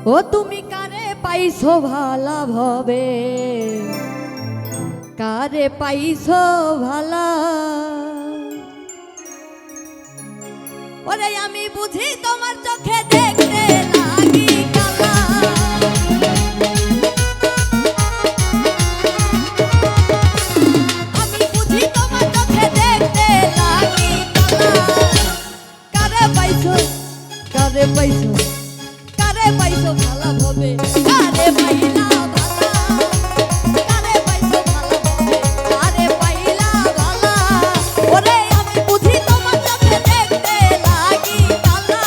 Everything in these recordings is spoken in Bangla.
ও তুমি কারে পাইছো ভালা ভবে, কারে পাইছো ভালা? ওরে আমি বুঝি তোমার চোখে দেখতে লাগি কালা। আমি বুঝি তোমার চোখে দেখতে লাগি কালা। কারে পাইছো, কারে পাইছো, কারে পাইছো ভালা ভবে, কারে পাইলা ভালা? কারে পাইছো ভালা ভবে, কারে পাইলা ভালা? ওরে আমি বুঝি তোমার চোখে দেখতে লাগি কালা।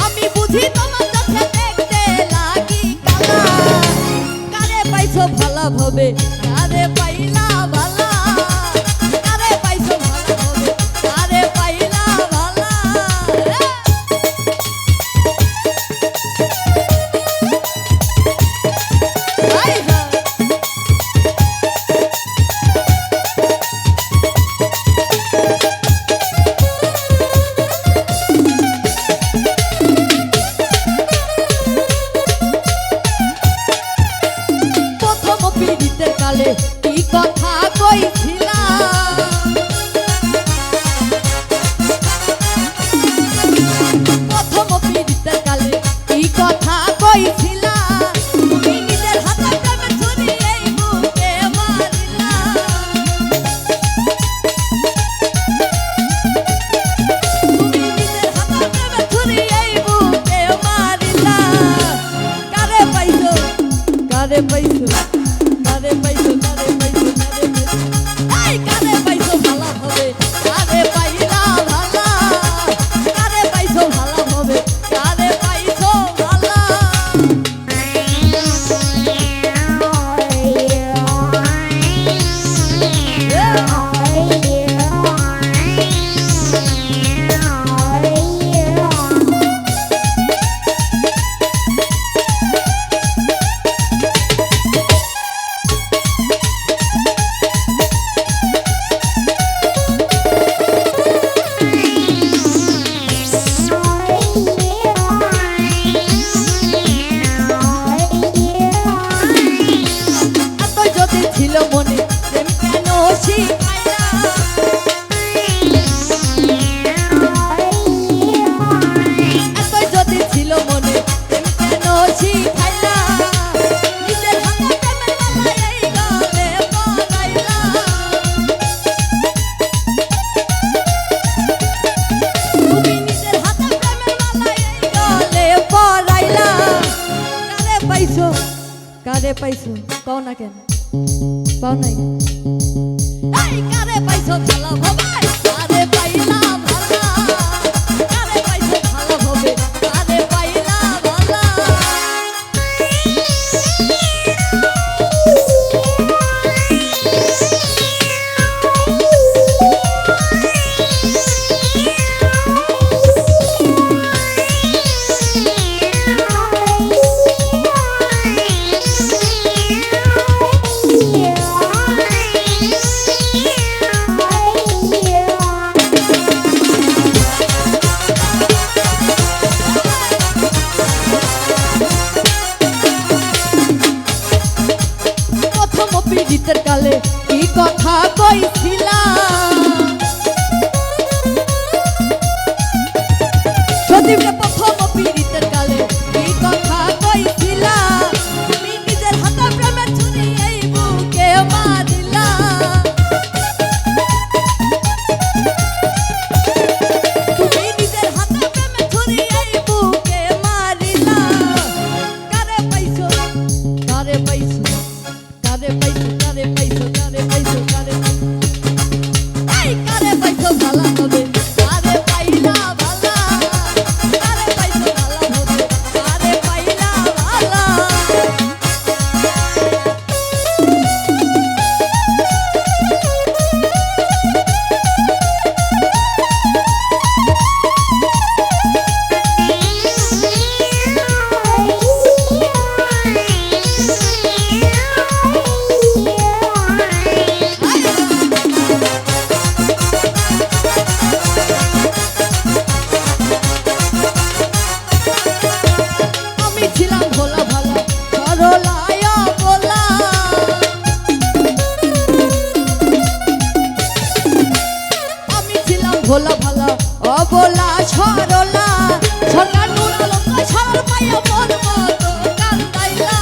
আমি বুঝি তোমার চোখে দেখতে লাগি কালা। কারে পাইছো ভালা ভবে, কারে পাইলা ভালা? কারে পাইছো ভালা ভবে, কারে পাইলা ভালা? হাই হাই প্রথম পীড়িতের কালে কি কথা কইছিলা? প্রথম পীড়িতের কালে কি কথা কইছিলা? তুমি নিজের হাতে প্রেমের ছুরি এই বুকে মারিলা। তুমি নিজের হাতে প্রেমের ছুরি এই বুকে মারিলা। কারে পাইছো, কারে পাইছো, কারে পাইছো, কারে পাইছো, কারে পাইছো? এই কারে পাইছো ভালা ভবে, কারে পাইলা ভালা? কারে পাইছো ভালা ভবে, কারে পাইছো ভালা? এত যদি ছিল মনে প্রেম কেন শিখাইলা? এত যদি ছিল মনে প্রেম কেন শিখাইলা? নিজের হাতে প্রেমের মালা এই গলে পরাইলা। তুমি নিজের হাতে প্রেমের মালা এই গলে পরাইলা। কারে পাইছো, কারে পাইছো? পাও না কেন, পাও নাই? এই কারে পাইছো ভালা ভবে, কারে পাইলা ভালা? কারে পাইছো ভালা ভবে, কারে পাইলা ভালা? ভোলা ভালা অবলা সরলা সরকার নুরালঙ্গ সরল পাইয়া মন মতো কান্দাইলা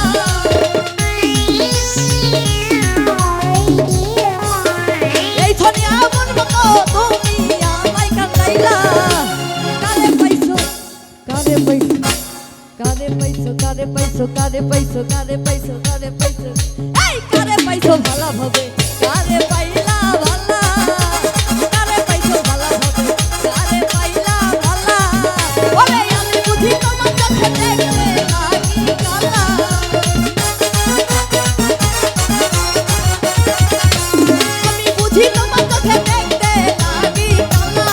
এই ধনিয়া মন মতো তুমি আমায় কান্দাইলা কারে পাইছো কারে পাইছো কারে পাইছো কারে পাইছো কারে পাইছো কারে পাইছো কারে পাইছো এই কারে পাইছো ভালা ভাবে কারে পাইলা ভালা কারে পাইছো ভালা ভাবে কারে পাইলা ভালা ওরে আমি বুঝি তোমার চোখে দেখতে লাগি কালা আমি বুঝি তোমার চোখে দেখতে লাগি কালা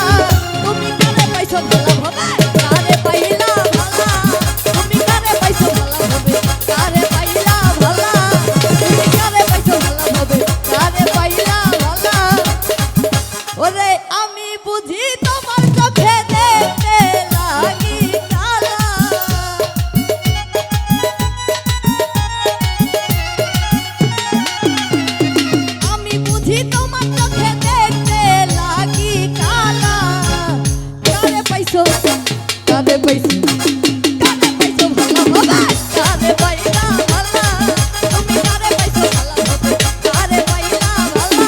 তুমি কারে পাইছো ভালা ভাবে কারে পাইলা ভালা তুমি কারে পাইছো ভালা ভাবে কারে পাইলা ভালা তুমি কারে পাইছো ভালা ভাবে কারে পাইলা ভালা ওরে আমি বুঝি তোমার চোখে দেখতে লাগি কালা আমি বুঝি তোমার চোখে দেখতে লাগি কালা কারে পাইছো কারে পাইছো কারে পাইছো ভালা ভাবে কারে পাইলা ভালা তুমি কারে পাইছো ভালা ভাবে কারে পাইলা ভালা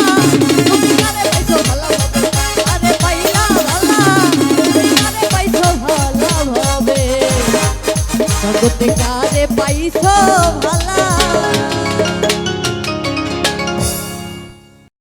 তুমি কারে পাইছো ভালা ভাবে কারে পাইলা ভালা তুমি কারে পাইছো ভালা ভাবে জগতে কারে পাইছো ভালা